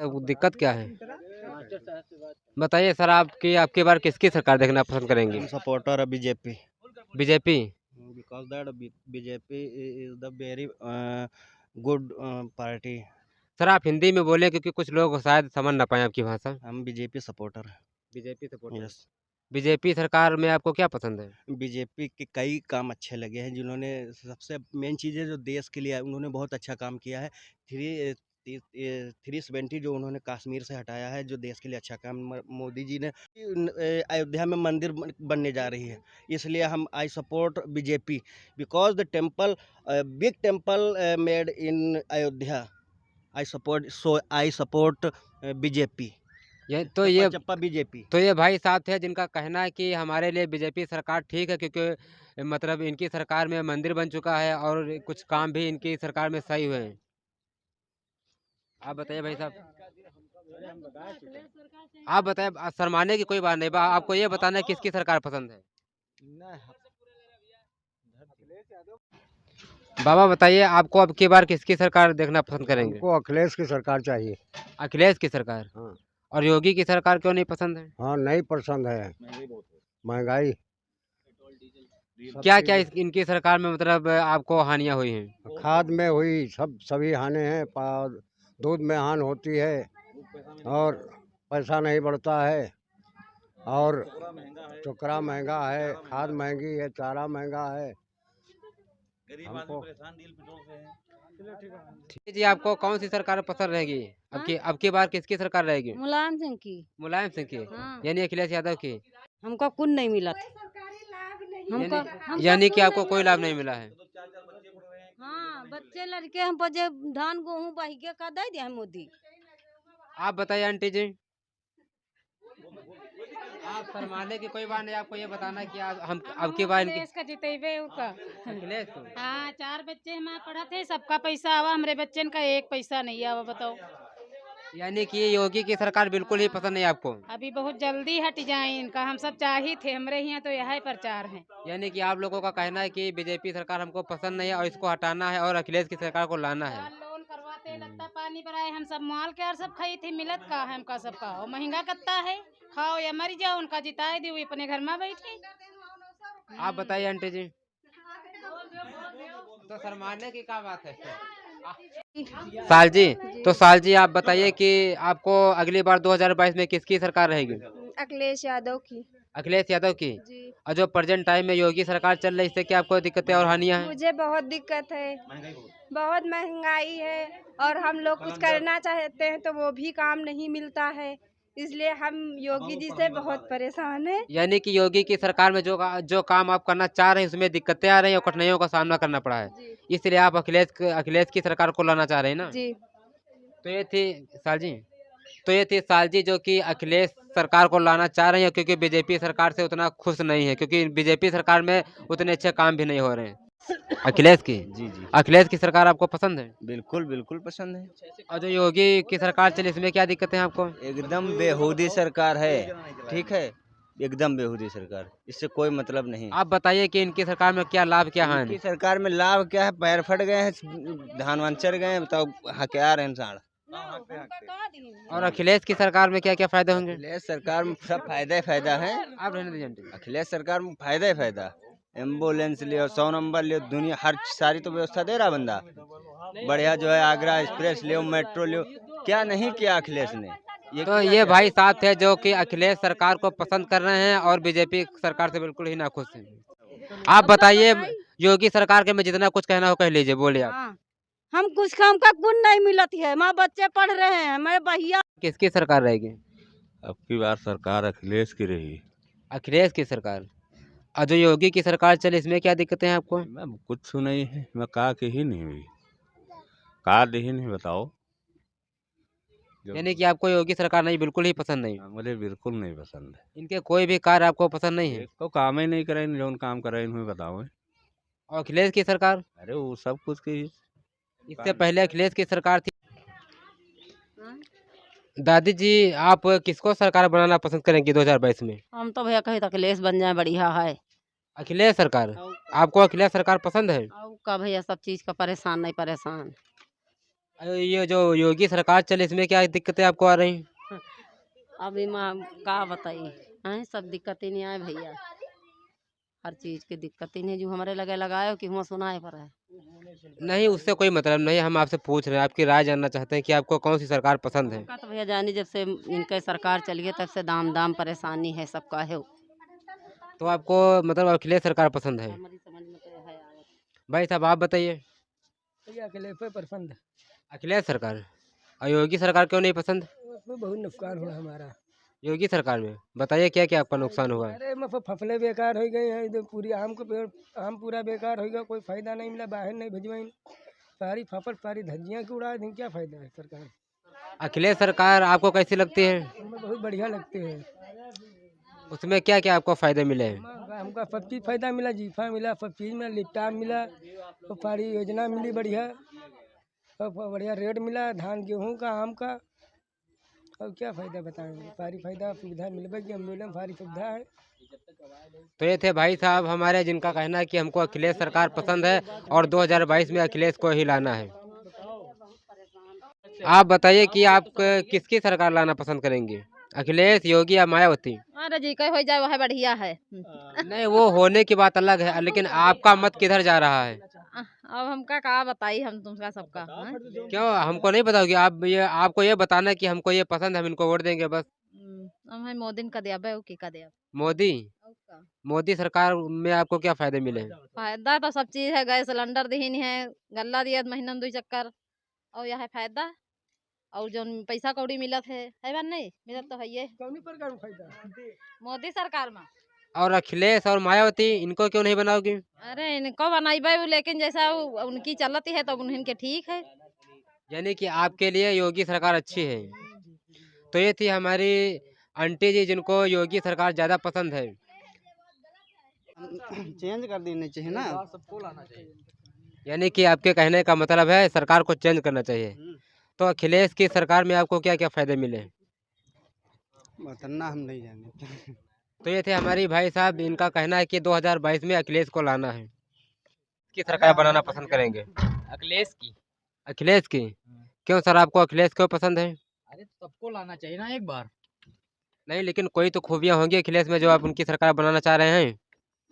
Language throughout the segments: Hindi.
वो दिक्कत क्या है? बताइए सर, आपकी बार किसकी सरकार देखना पसंद करेंगे? I'm supporter of BJP BJP? because that BJP is the very good party. Sir आप हिंदी में बोले क्योंकि कुछ लोग शायद समझ ना पाए आपकी भाषा। हम बीजेपी सपोर्टर हैं। BJP supporter. यस। बीजेपी सरकार में आपको क्या पसंद है? बीजेपी के कई काम अच्छे लगे हैं, जिन्होंने सबसे मेन चीज़ है जो देश के लिए उन्होंने बहुत अच्छा काम किया है। 370 जो उन्होंने कश्मीर से हटाया है, जो देश के लिए अच्छा काम मोदी जी ने। अयोध्या में मंदिर बनने जा रही है, इसलिए हम I support BJP because the temple big temple made in Ayodhya. I support BJP. चप्पा बीजेपी। तो ये भाई साहब थे जिनका कहना है कि हमारे लिए बीजेपी सरकार ठीक है, क्योंकि मतलब इनकी सरकार में मंदिर बन चुका है और कुछ काम भी इनकी सरकार में सही हुए हैं। आप बताइए भाई साहब, आप बताइए। शर्माने की कोई बात नहीं, आपको ये बताना है किसकी सरकार पसंद है। बाबा बताइए, आपको अब की बार किसकी सरकार देखना पसंद करेंगे? हमको अखिलेश की सरकार चाहिए। अखिलेश की सरकार? हाँ। और योगी की सरकार क्यों नहीं पसंद है? हाँ, नहीं पसंद है। महंगाई क्या क्या इनकी सरकार में मतलब आपको हानियां हुई हैं? खाद में हुई, सभी हानि हैं। दूध में हानि होती है और पैसा नहीं बढ़ता है, और चोकरा महंगा है, खाद महंगी है, चारा महंगा है। हमको ठीक जी, आपको कौन सी सरकार पसंद रहेगी? अब की बार किसकी सरकार रहेगी? मुलायम सिंह की। मुलायम सिंह की? हाँ। यानी अखिलेश यादव की? हमको कुछ नहीं मिला था। यानी कि आपको कोई लाभ नहीं मिला है? हाँ, बच्चे लड़के हम पर धान गेहूँ बही के का दे दिया है मोदी। आप बताइए आंटी जी। आप शर्माने की कोई बात नहीं, आपको ये बताना कि हम अब की बार अखिलेश का जितेबे का। अखिलेश को? हाँ, 4 बच्चे हमारे पढ़ा थे, सबका पैसा आवा, हमरे बच्चन का एक पैसा नहीं आवा, बताओ। यानी कि योगी की सरकार बिल्कुल ही पसंद नहीं आपको? अभी बहुत जल्दी हट जाए इनका, हम सब चाही थे, हमरे यहाँ तो यही प्रचार है। यानी कि आप लोगों का कहना है कि बीजेपी सरकार हमको पसंद नहीं है और इसको हटाना है और अखिलेश की सरकार को लाना है। लोन करवाते लगता पानी पर आए, हम सब माल के और सब खाई थी, मिलत का है हमका सबका, और महंगा कत्ता है, खाओ या मर जाओ, उनका जिताए दी अपने घर में बैठे। आप बताइए आंटी जी। तो शर्माने की क्या बात है? साल जी आप बताइए कि आपको अगली बार 2022 में किसकी सरकार रहेगी? अखिलेश यादव की। अखिलेश यादव की? जी। और जो प्रेजेंट टाइम में योगी सरकार चल रही है, इससे क्या आपको दिक्कतें और हानियां हैं? मुझे बहुत दिक्कत है, बहुत महंगाई है, और हम लोग कुछ करना चाहते हैं तो वो भी काम नहीं मिलता है, इसलिए हम योगी जी से बहुत परेशान हैं। यानी कि योगी की सरकार में जो काम आप करना चाह रहे हैं उसमें दिक्कतें आ रही हैं और कठिनाइयों का सामना करना पड़ा है, इसलिए आप अखिलेश की सरकार को लाना चाह रहे हैं ना जी। तो ये थी साल जी जो कि अखिलेश सरकार को लाना चाह रही है, क्योंकि बीजेपी सरकार से उतना खुश नहीं है, क्योंकि बीजेपी सरकार में उतने अच्छे काम भी नहीं हो रहे हैं। अखिलेश की? जी जी, अखिलेश की सरकार आपको पसंद है? बिल्कुल बिल्कुल पसंद है। और जो योगी की सरकार चली इसमें क्या दिक्कतें हैं आपको? एकदम बेहूदी सरकार है, ठीक है, एकदम बेहूदी सरकार, इससे कोई मतलब नहीं। आप बताइए कि इनकी सरकार में क्या लाभ क्या हानि? इनकी सरकार में लाभ क्या है? पैर फट गए हैं, धान वान चढ़ गए हैं, बताओ हथियार हैं साड़। और अखिलेश की सरकार में क्या क्या फायदे होंगे? अखिलेश सरकार में सब फायदा ही फायदा है। आप रहने दीजिए आंटी। अखिलेश सरकार में फायदा ही फायदा, एम्बुलेंस लियो, 100 नंबर लियो, दुनिया हर सारी तो व्यवस्था दे रहा बंदा। बढ़िया जो है आगरा एक्सप्रेस लियो, मेट्रो लियो, क्या नहीं किया अखिलेश ने। तो ये भाई साहब थे जो कि अखिलेश सरकार को पसंद कर रहे हैं और बीजेपी सरकार से बिल्कुल ही नाखुश हैं। आप बताइए, योगी सरकार के में जितना कुछ कहना हो कह लीजिए, बोलिए आप। हाँ, हम कुछ काम का गुण नहीं मिलत है, हमारे बच्चे पढ़ रहे हैं, मेरे भैया। किसकी सरकार रहेगी? अब की बार सरकार अखिलेश की रही। अखिलेश की सरकार? और जो योगी की सरकार चली इसमें क्या दिक्कतें हैं आपको? मैं कुछ नहीं है, मैं कहा के ही नहीं हुई, कहा ही नहीं, बताओ। यानी कि आपको योगी सरकार नहीं, बिल्कुल ही पसंद नहीं? मुझे बिल्कुल नहीं पसंद है। इनके कोई भी कार्य आपको पसंद नहीं है? तो काम ही नहीं करे, जो काम करे इन्हें बताओ। और अखिलेश की सरकार? अरे वो सब कुछ की। इससे पहले अखिलेश की सरकार थी। दादी जी, आप किसको सरकार बनाना पसंद करेंगे 2022 में? हम तो भैया कहे अखिलेश बन जाए, बढ़िया है। अखिलेश सरकार? आपको अखिलेश सरकार पसंद है? का भैया सब चीज का परेशान नहीं परेशान। ये जो योगी सरकार चले इसमें क्या दिक्कतें आपको आ रही? अभी माँ का बताइए, हैं सब दिक्कतें नहीं आए भैया, हर चीज की दिक्कत ही नहीं जो हमारे लगे लगाए कि हुआ सुनाए पर है। नहीं, उससे कोई मतलब नहीं, हम आपसे पूछ रहे हैं, आपकी राय जानना चाहते हैं कि आपको कौन सी सरकार पसंद है? हमका तो भैया जानी जब से इनके सरकार चली है तब से दाम दाम परेशानी है सबका है। तो आपको मतलब अखिलेश सरकार पसंद है? हमारी समझ में तो है आवत। भाई साहब आप बताइए। भैया अकेले पे पसंद है, अखिलेश सरकार और योगी सरकार क्यों नहीं पसंद? उसमें बहुत नुकसान हुआ हमारा। योगी सरकार में बताइए क्या क्या आपका नुकसान हुआ है? अरे मतलब फसलें बेकार हो गई हैं, इधर पूरी आम के पेड़ आम पूरा बेकार हो गया, कोई फायदा नहीं मिला, बाहर नहीं भिजवाई, सारी फसल सारी धज्जियाँ की उड़ा दी, क्या फायदा है सरकार? अखिलेश सरकार आपको कैसी लगती है? हमें बहुत बढ़िया लगते हैं। उसमें क्या क्या आपको फायदे मिले हैं? हमका सब चीज़ फायदा मिला, जीफा मिला, सब चीज़ मिला, लिपटाप मिला, और सारी योजना मिली बढ़िया, और बढ़िया रेट मिला धान गेहूँ का आम का, और क्या फायदा बताएंगे, सारी फायदा सुविधा मिल गई, एम्बुलेंस सारी सुविधा है। तो ये थे भाई साहब हमारे जिनका कहना है कि हमको अखिलेश सरकार पसंद है और 2022 में अखिलेश को ही लाना है। आप बताइए कि आप किसकी सरकार लाना पसंद करेंगे, अखिलेश, योगी या मायावती? अरे जी कहीं हो जाए वह बढ़िया है। नहीं, वो होने की बात अलग है, लेकिन आपका मत किधर जा रहा है? अब हमका का बताई हम तुमका सबका हैं? क्यों हमको नहीं बताओगे? आप ये आपको ये बताना है कि हमको ये पसंद है, हम इनको वोट देंगे बस। हम है मोदी का दिया बे की का दिया। मोदी मोदी सरकार में आपको क्या फायदे मिले हैं? फायदा तो सब चीज है, गैस सिलेंडर दीन है, गल्ला दिया महीना में 2 चक्कर, और यह है फायदा, और जो पैसा कौड़ी मिलत है बात नहीं मिलत तो है ये कौनी प्रकार में फायदा? मोदी सरकार में। और अखिलेश और मायावती इनको क्यों नहीं बनाओगी? अरे इनको बनाइबे लेकिन जैसा उनकी चलती है तो उनके ठीक है। यानी कि आपके लिए योगी सरकार अच्छी है। तो ये थी हमारी आंटी जी जिनको योगी सरकार ज़्यादा पसंद है। चेंज कर देनी चाहिए ना, यानी कि आपके कहने का मतलब है सरकार को चेंज करना चाहिए। तो अखिलेश की सरकार में आपको क्या क्या फ़ायदे मिले? उतना हम नहीं जानते। तो ये थे हमारी भाई साहब, इनका कहना है कि 2022 में अखिलेश को लाना है। की सरकार बनाना पसंद करेंगे? अखिलेश की। अखिलेश की? क्यों सर, आपको अखिलेश क्यों पसंद है? अरे सबको लाना चाहिए ना एक बार। नहीं, लेकिन कोई तो खूबियाँ होंगी अखिलेश में जो आप उनकी सरकार बनाना चाह रहे हैं।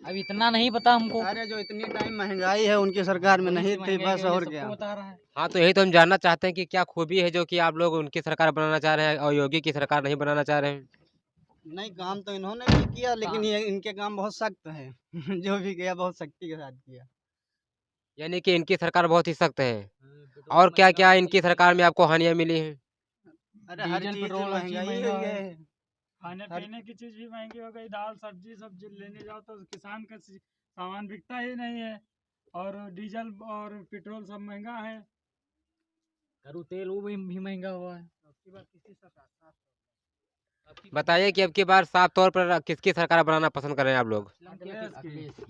अब इतना नहीं पता हमको। अरे जो इतनी टाइम महंगाई है उनकी सरकार में नहीं थी, बस और क्या। बता रहा है। हाँ, तो यही तो हम जानना चाहते हैं कि क्या खूबी है जो कि आप लोग उनकी सरकार बनाना चाह रहे हैं और योगी की सरकार नहीं बनाना चाह रहे हैं? नहीं, काम तो इन्होंने भी किया, लेकिन ये इनके काम बहुत सख्त है। जो भी किया बहुत सख्ती के साथ किया। यानी कि इनकी सरकार बहुत ही सख्त है। और क्या क्या इनकी सरकार में आपको हानियाँ मिली हैं? अरे हर चीज महंगाई हो गई है। खाने पीने की चीज भी महंगी हो गई, दाल सब्जी सब लेने जाओ तो किसान का सामान बिकता ही नहीं है, और डीजल और पेट्रोल सब महंगा है। करू तेल वो भी महंगा हुआ है। बताइए कि अब की बार साफ तौर पर किसकी सरकार बनाना पसंद कर रहे हैं आप लोग? अखिलेश की।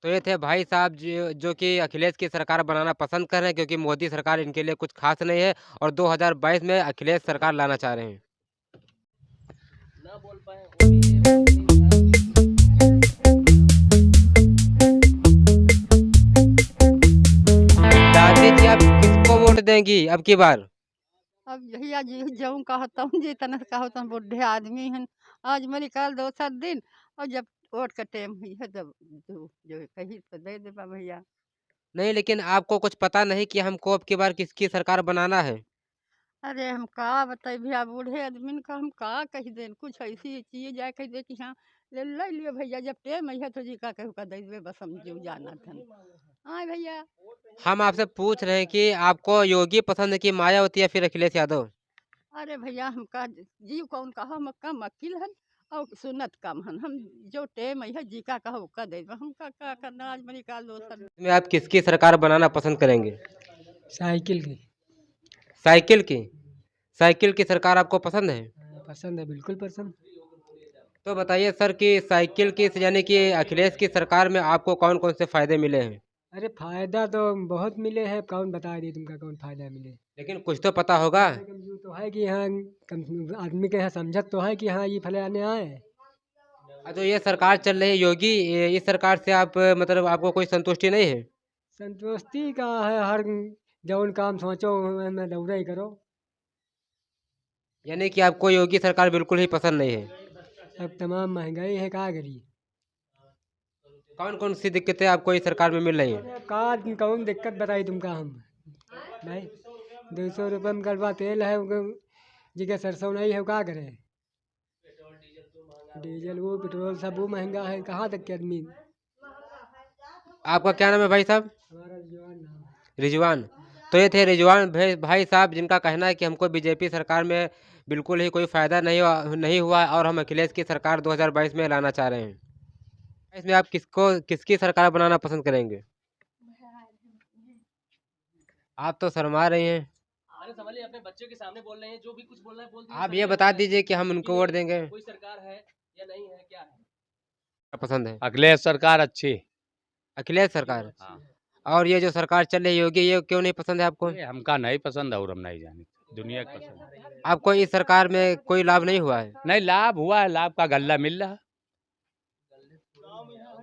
तो ये थे भाई साहब जो कि अखिलेश की सरकार बनाना पसंद कर रहे हैं क्योंकि मोदी सरकार इनके लिए कुछ खास नहीं है और 2022 में अखिलेश सरकार लाना चाह रहे हैं। दादी जी आप किसको वोट देंगी अब की बार? अब भैया जी जाऊँ कहता हूँ जी तना कहता हूँ बुढ़े आदमी हैं, आज मेरी कल 2-7 दिन, और जब वोट का टाइम हुई है तब जो कही तो दे देबा भैया। नहीं, लेकिन आपको कुछ पता नहीं कि हमको अब की बार किसकी सरकार बनाना है? अरे हम का बताए भैया बूढ़े आदमी का हम का कही दें, कुछ ऐसी चीज जाए कह दे कि हाँ ले लियो भैया, जब टाइम है तो जी का कहू का दे देबे, बस हम जो जाना था। हाँ भैया। हम आपसे पूछ रहे हैं कि आपको योगी पसंद है कि मायावती या फिर अखिलेश यादव? अरे भैया हमका जीव कौन कहा, हम कम अकिल हन और सुनत कम हन, हम जो टेम है जी का कहो का दे हमका का करना, आज मेरी काल 2 में आप किसकी सरकार बनाना पसंद करेंगे? साइकिल की। साइकिल की? साइकिल की सरकार आपको पसंद है? पसंद है, बिल्कुल पसंद। तो बताइए सर कि साइकिल की यानी कि अखिलेश की सरकार में आपको कौन कौन से फायदे मिले हैं? अरे फायदा तो बहुत मिले हैं, कौन बता दी तुमका कौन फायदा मिले। लेकिन कुछ तो पता होगा। यूँ तो है कि यहाँ आदमी के यहाँ समझत तो है कि हाँ ये फलाने आए। जो ये सरकार चल रही है योगी, इस सरकार से आप मतलब आपको कोई संतुष्टि नहीं है? संतुष्टि का है, हर जौन काम सोचो में दौड़ा ही करो। यानी कि आपको योगी सरकार बिल्कुल ही पसंद नहीं है। अब तमाम महंगाई है, क्या करिए। कौन कौन सी दिक्कतें आपको इस सरकार में मिल रही हैं? का कौन दिक्कत बताई तुमका हम भाई। 200 रुपये में कलवा तेल है, जिसके सरसों नहीं है, क्या करे। डीजल वो पेट्रोल सब वो महंगा है, कहाँ तक के आदमी। आपका क्या नाम है भाई साहब? हमारा रिजवान नाम है। रिजवान। तो ये थे रिजवान भाई साहब, जिनका कहना है कि हमको बीजेपी सरकार में बिल्कुल ही कोई फ़ायदा नहीं हुआ और हम अखिलेश की सरकार 2022 में लाना चाह रहे हैं। इसमें आप किसकी सरकार बनाना पसंद करेंगे? आप तो शर्मा रही हैं। अरे संभालिए, अपने बच्चे के सामने बोल रहे हैं, जो भी कुछ बोलना है बोल दीजिए। आप ये बता दीजिए कि हम उनको वोट देंगे। कोई सरकार है या नहीं है, क्या है पसंद है? अखिलेश सरकार अच्छी। अखिलेश सरकार। हाँ। और ये जो सरकार चल रही है योगी, ये क्यों नहीं पसंद है आपको? हमका नहीं पसंद और हम नहीं जाने, दुनिया की पसंद है। आपको इस सरकार में कोई लाभ नहीं हुआ है? नहीं, लाभ हुआ है, लाभ का गल्ला मिल रहा।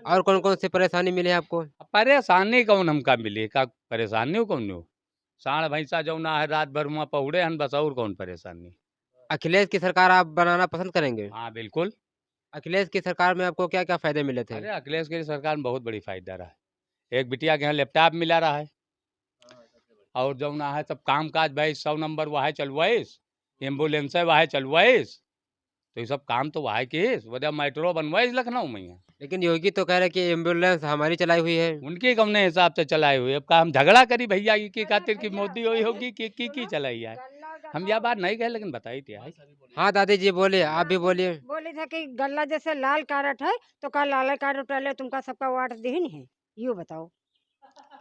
और कौन कौन सी परेशानी मिली है आपको? परेशानी कौन हमका मिली, का परेशानी कौन हो। साढ़ भैंसा जौना है, रात भर वहाँ पहुड़े हन, बस और कौन परेशानी। अखिलेश की सरकार आप बनाना पसंद करेंगे? हाँ बिल्कुल। अखिलेश की सरकार में आपको क्या क्या फायदे मिले थे? अरे अखिलेश की सरकार में बहुत बड़ी फायदा रहा है। एक बिटिया के यहाँ लैपटॉप मिला रहा है, और जौना है सब काम काज भाई 100 नंबर वह चलवाइस, एम्बुलेंस है वह चलवाइस, तो ये सब काम तो वह की वजह मेट्रो बनवाइस लखनऊ में। लेकिन योगी तो कह रहे कि एम्बुलेंस हमारी चलाई हुई है। उनके कौने हिसाब से चलाई हुई, अब का हम झगड़ा करी भैया की खातिर की मोदी हुई होगी की चलाई है। हम यह बात नहीं कहे, लेकिन बताई थी। हाँ दादी जी बोलिए, आप भी बोलिए। बोले थे कि गल्ला जैसे लाल कार्ड है तो का लाल कार्ड पहले तुमका सबका वाट देही है, यूँ बताओ।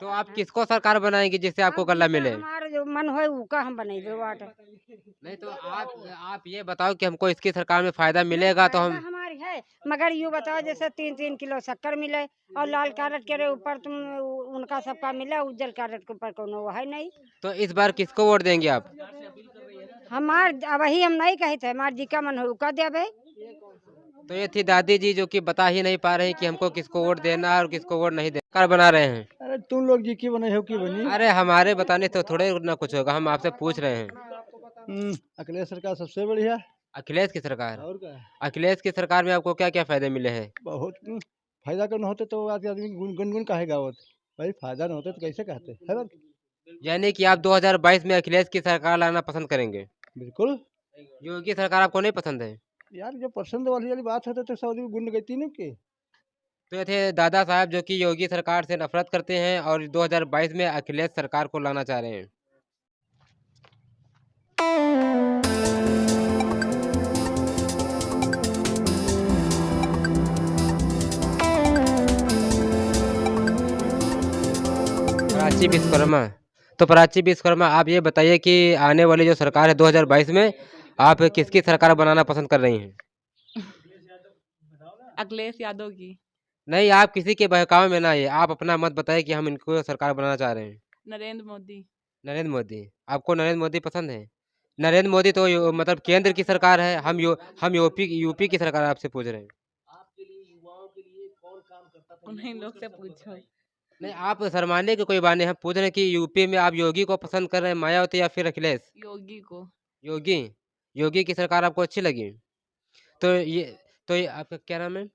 तो आप किसको सरकार बनाएंगे जिससे आपको गल्ला मिले? हमारा जो मन हो उका हम बनाइबे वाट। नहीं तो आप ये बताओ कि हमको इसकी सरकार में फायदा मिलेगा तो हम। हमारी है, मगर यूँ बताओ जैसे 3-3 किलो शक्कर मिले और लाल कार्ड के ऊपर तुम उनका सबका मिले, उज्जल कार्ड के ऊपर कोनो है नहीं। तो इस बार किसको वोट देंगे आप? हमार वही हम नहीं कहे थे, हमार जी का मन हो उका देवे। तो ये थी दादी जी जो कि बता ही नहीं पा रही कि हमको किसको वोट देना और किसको वोट नहीं देना। सरकार बना रहे हैं। अरे तुम लोग जी की बने हो की बनी? अरे हमारे बताने तो थोड़े ना कुछ होगा, हम आपसे पूछ रहे हैं। अखिलेश सरकार सबसे बढ़िया। अखिलेश की सरकार। और क्या? अखिलेश की सरकार में आपको क्या क्या फायदे मिले हैं? बहुत फायदा करना होते तो आज आदमी गुनगुन काहे गावत भाई, फायदा न होते तो कैसे कहते है बात। यानी कि आप 2022 में अखिलेश की सरकार लाना पसंद करेंगे? बिल्कुल। योगी सरकार आपको नहीं पसंद है? यार जो पसंद वाली बात है तो सऊदी गुंड गई नहीं के। तो ये थे दादा साहब जो कि योगी सरकार से नफरत करते हैं और 2022 में अखिलेश सरकार को लाना चाह रहे हैं। प्राची विश्वकर्मा, तो प्राची विश्वकर्मा आप ये बताइए कि आने वाली जो सरकार है 2022 में आप किसकी सरकार बनाना पसंद कर रही हैं? अखिलेश यादव की। नहीं, आप किसी के बहकावे में ना आइए, आप अपना मत बताइए कि हम इनको सरकार बनाना चाह रहे हैं। नरेंद्र मोदी। नरेंद्र मोदी, आपको नरेंद्र मोदी पसंद है? नरेंद्र मोदी तो मतलब केंद्र की सरकार है, हम यूपी की सरकार आपसे पूछ रहे हैं। उन्हीं लोग से पूछो। नहीं, आप शर्माने की कोई बात नहीं, हम पूछ रहे हैं कि यूपी में आप योगी को पसंद कर रहे हैं, मायावती या फिर अखिलेश? योगी को। योगी की सरकार आपको अच्छी लगी? तो ये आपका क्या नाम है?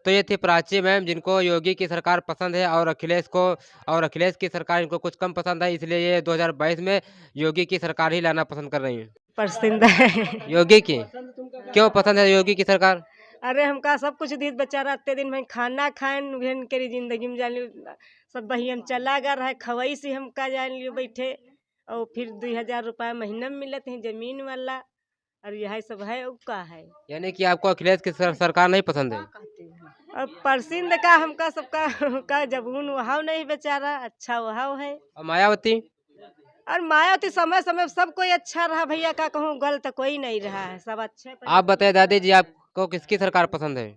तो ये थी प्राची मैम, जिनको योगी की सरकार पसंद है और अखिलेश की सरकार इनको कुछ कम पसंद है, इसलिए ये 2022 में योगी की सरकार ही लाना पसंद कर रही हैं। पसंद है योगी की? क्यों पसंद है योगी की सरकार? अरे हमका सब कुछ दीद बेचारा अत्ते दिन में खाना खाएं भेन करी जिंदगी में जान लियो सब बही हम चला गा रहा है खवई से हमका जान लियो बैठे और फिर 2000 रुपया महीना में मिलत है जमीन वाला और यही सब है और का है। यानी कि आपको अखिलेश की सरकार नहीं पसंद है? अब पसंद का हमका सबका का जबून वहाव नहीं बेचारा अच्छा वहाव है। और मायावती? और मायावती समय समय सब कोई अच्छा रहा भैया, का कहूँ गलत कोई नहीं रहा है, सब अच्छे। आप बताए दादी जी, आपको किसकी सरकार पसंद है?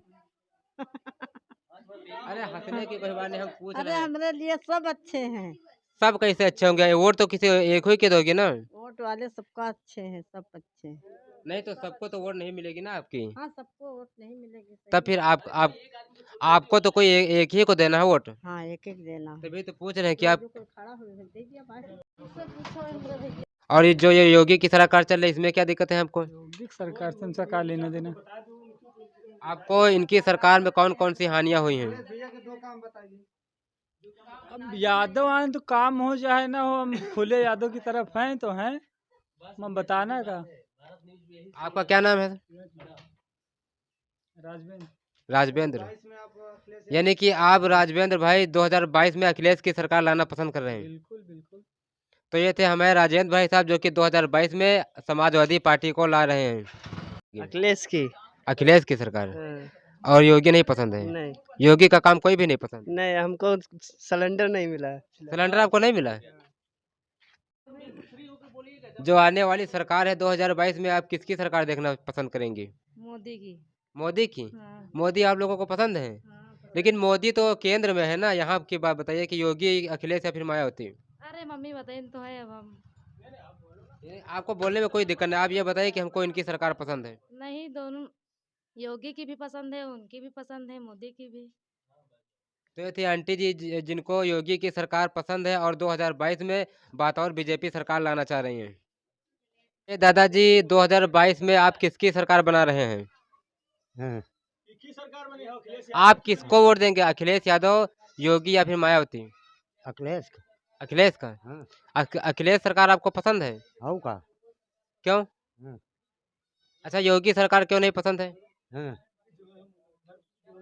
अरे हंसने की कोई बात नहीं, हम पूछ रहे हैं। अरे हमारे लिए सब अच्छे हैं। सब कैसे अच्छे होंगे? वोट तो किसी एक ही के दोगे ना? वोट वाले सबका अच्छे हैं, सब अच्छे हैं। नहीं तो सबको तो वोट नहीं मिलेगी ना आपकी। हाँ सबको वोट नहीं मिलेगी। तब फिर आपको तो कोई एक ही को देना है वोट। हाँ एक एक देना। तभी तो पूछ रहे हैं कि आप और ये जो ये योगी की सरकार चल रही है इसमें क्या दिक्कत है आपको? योगी सरकार से उनसे क्या लेना देना। आपको इनकी सरकार में कौन कौन सी हानियां हुई हैं? अब यादव आए तो काम हो चाहे ना हो, हम खुले यादव की तरफ हैं तो हैं, मैं बताना का। आपका क्या नाम है? राजवेंद्र। राजवेंद्र, यानी कि आप राजवेंद्र भाई 2022 में अखिलेश की सरकार लाना पसंद कर रहे हैं। बिल्कुल बिल्कुल। तो ये थे हमारे राजेंद्र भाई साहब जो कि 2022 में समाजवादी पार्टी को ला रहे हैं। अखिलेश की सरकार। और योगी नहीं पसंद है? नहीं योगी का काम कोई भी नहीं पसंद? नहीं, हमको सिलेंडर नहीं मिला है। सिलेंडर आपको नहीं मिला? जो आने वाली सरकार है 2022 में आप किसकी सरकार देखना पसंद करेंगी? मोदी की। मोदी की? हाँ। मोदी आप लोगों को पसंद है? लेकिन मोदी तो केंद्र में है ना, यहाँ की बात बताइए कि योगी, अखिलेश या फिर मायावती? अरे मम्मी बताइए तो है अब हम। आपको बोलने में कोई दिक्कत नहीं, आप ये बताइए कि हमको इनकी सरकार पसंद है। नहीं, दोनों योगी की भी पसंद है, उनकी भी पसंद है, मोदी की भी। तो ये थी आंटी जी जिनको योगी की सरकार पसंद है और 2022 में बतौर बीजेपी सरकार लाना चाह रही हैं। ये दादाजी 2022 में आप किसकी सरकार बना रहे हैं? आप किसको वोट देंगे, अखिलेश यादव, योगी या फिर मायावती? अखिलेश का। अखिलेश का? अखिलेश सरकार आपको पसंद है? हाउ का। क्यों? हाँ। अच्छा, योगी सरकार क्यों नहीं पसंद है? हाँ।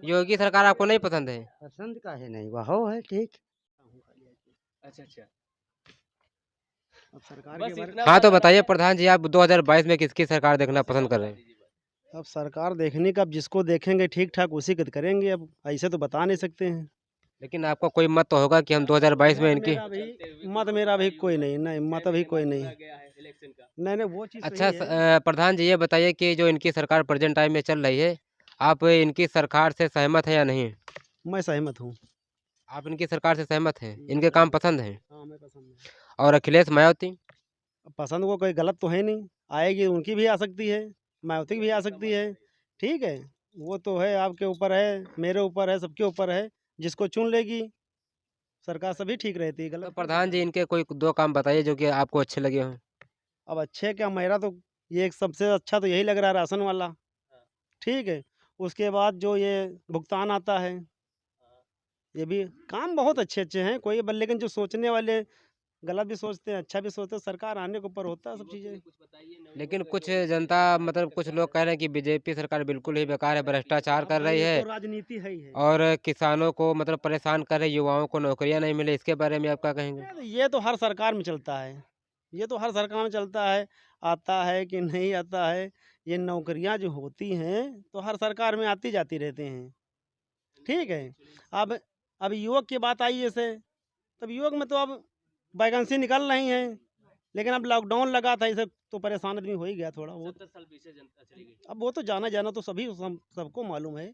योगी सरकार आपको नहीं पसंद है? पसंद का है नहीं, वह है ठीक। अच्छा अच्छा। अब सरकार बस के बारे इतना हाँ, तो बता बताइए प्रधान जी, आप 2022 में किसकी सरकार देखना पसंद कर रहे हैं? अब सरकार देखने का, अब जिसको देखेंगे ठीक ठाक उसी को करेंगे, अब ऐसे तो बता नहीं सकते हैं। लेकिन आपका कोई मत तो होगा कि हम 2022 में इनकी। मेरा भी कोई नहीं, नहीं मत अभी कोई नहीं। नहीं नहीं, वो चीज़ अच्छा, सही है। प्रधान जी ये बताइए कि जो इनकी सरकार प्रेजेंट टाइम में चल रही है, आप इनकी सरकार से सहमत है या नहीं? मैं सहमत हूँ। आप इनकी सरकार से सहमत हैं, इनके काम पसंद हैं? हाँ, हमें पसंद है। और अखिलेश मायावती? पसंद को कोई गलत तो है नहीं, आएगी उनकी भी आ सकती है, मायावती की भी आ सकती है, ठीक है। वो तो है, आपके ऊपर है, मेरे ऊपर है, सबके ऊपर है, जिसको चुन लेगी सरकार सभी ठीक रहती है। तो गलत प्रधान जी इनके कोई 2 काम बताइए जो कि आपको अच्छे लगे हों। अब अच्छे क्या, मेरा तो ये एक सबसे अच्छा तो यही लग रहा है, राशन वाला, ठीक है। उसके बाद जो ये भुगतान आता है, ये भी काम बहुत अच्छे अच्छे हैं, कोई लेकिन जो सोचने वाले गलत भी सोचते हैं, अच्छा भी सोचते हैं, सरकार आने के ऊपर होता है सब चीज़ें। लेकिन कुछ जनता, मतलब कुछ लोग कह रहे हैं कि बीजेपी सरकार बिल्कुल ही बेकार है, भ्रष्टाचार कर रही ये है तो राजनीति है ही है। और किसानों को मतलब परेशान कर रही है, युवाओं को नौकरियां नहीं मिले, इसके बारे में आप क्या कहेंगे? ये तो हर सरकार में चलता है, ये तो हर सरकार में चलता है, आता है कि नहीं आता है। ये नौकरियां जो होती हैं तो हर सरकार में आती जाती रहते हैं, ठीक है। अब युवक की बात आई जैसे, तब युवक में तो अब वैकेंसी निकल रही हैं, लेकिन अब लॉकडाउन लगा था, इसे तो परेशान आदमी हो ही गया थोड़ा बहुत। 70 साल पीछे जनता चली गई। अब वो तो जाना जाना तो सभी सबको मालूम है।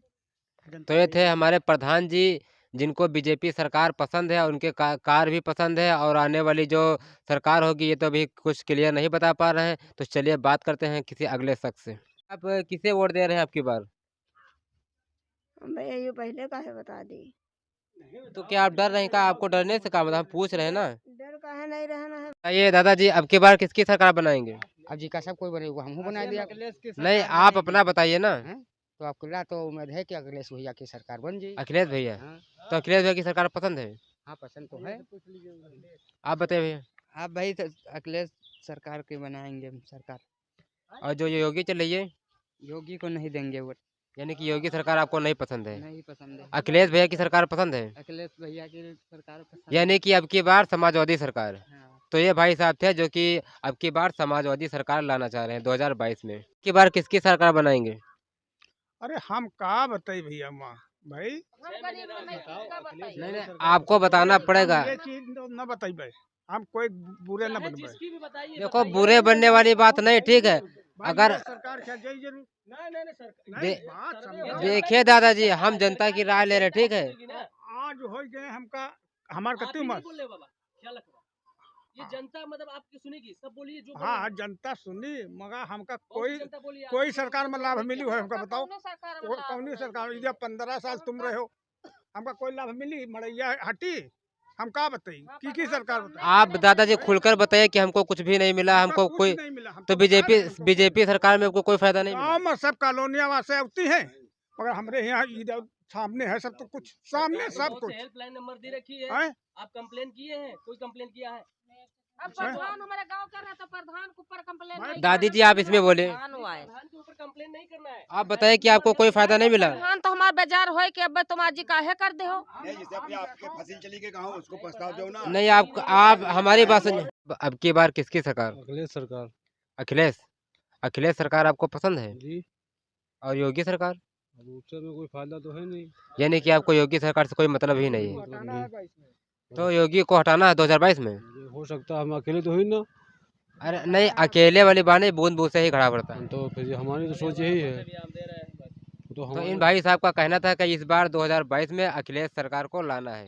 तो ये थे हमारे प्रधान जी जिनको बीजेपी सरकार पसंद है और उनके कार्य भी पसंद है, और आने वाली जो सरकार होगी ये तो अभी कुछ क्लियर नहीं बता पा रहे हैं। तो चलिए बात करते हैं किसी अगले शख्स से। आप किसे वोट दे रहे हैं आपकी बार? भैया ये पहले का है बता दी। तो क्या आप डर रहे हैं? का आपको डरने से काम, हम पूछ रहे हैं ना। डर काहे नहीं रहना है। बताइए दादाजी, अब की बार किसकी सरकार बनाएंगे? अब जी का सब कोई बनेगा, हमहू बना दिया। नहीं, आप अपना बताइए ना। तो आपको तो उम्मीद है कि अखिलेश भैया की सरकार बन जाए। अखिलेश भैया? तो अखिलेश भैया की सरकार पसंद है? हाँ, पसंद तो है। आप बताइए भैया। आप भाई अखिलेश सरकार के बनाएंगे हम सरकार। और जो ये योगी चल रही है, योगी को नहीं देंगे वोट। यानी कि योगी सरकार आपको नहीं पसंद है? नहीं पसंद है। अखिलेश भैया की सरकार पसंद है? अखिलेश भैया की सरकार पसंद। यानी कि अब की बार समाजवादी सरकार। तो ये भाई साहब थे जो कि अब की बार समाजवादी सरकार लाना चाह रहे हैं 2022 में। की बार किसकी सरकार बनाएंगे? अरे हम कहा बताई भैया माँ भाई, नहीं, आपको बताना पड़ेगा। ये चीज न बताई भाई, हम कोई बुरे न बन भाई। देखो, बुरे बनने वाली बात नहीं, ठीक है। अगर सरकार क्या जय जरूर देखिए दादाजी, हम जनता की राय ले रहे, ठीक है। आज हो गए हमका, हमारे कती मत। ये जनता मतलब आपकी सुनेगी, सब बोलिए जो हाँ, जनता सुनी, मगर हमका कोई सरकार में लाभ मिली हो हमका बताओ। कौन सरकार? 15 साल तुम रहे हो, हमका कोई लाभ मिली? मड़ैया हटी, हम का बताई की सरकार बताई। आप दादाजी खुलकर बताइए कि हमको कुछ भी नहीं मिला, हमको कोई तो बीजेपी सरकार में आपको कोई फायदा नहीं मिला। गाँव में सब कॉलोनियाँ वहाँ से होती हैं, मगर हमारे यहाँ इधर सामने है सब, तो कुछ सामने सब कुछ। हेल्पलाइन नंबर दे रखी है, हैं? आप कंप्लेन किए हैं? कोई कंप्लेन किया है? अब प्रधान हमारे गांव कर रहा था, प्रधान के ऊपर कंप्लेन नहीं दादी जी आप इसमें बोले, प्रधान के ऊपर कंप्लेन नहीं करना है। आप बताइए कि आपको कोई फायदा नहीं मिला। प्रधान तो हमारे बाजार हो कि अब तुम आज काहे कर दे हो। फसल चली गई कहाँ उसको प्रस्ताव दो ना। नहीं आप हमारी बात सुनिए। अब की बार किसकी सरकार? अखिलेश सरकार। अखिलेश सरकार आपको पसंद है जी। और योगी सरकार? अब उससे में कोई फायदा तो है नहीं। यानी कि आपको योगी सरकार से कोई मतलब ही नहीं है। तो योगी को हटाना है 2022 में? हो सकता है, हम अकेले तो हुई ना। अरे नहीं, अकेले वाली बात नहीं, बूंद बूंद से ही खड़ा पड़ता है। तो फिर हमारी तो सोच यही है। तो इन भाई साहब का कहना था कि इस बार 2022 में अखिलेश सरकार को लाना है।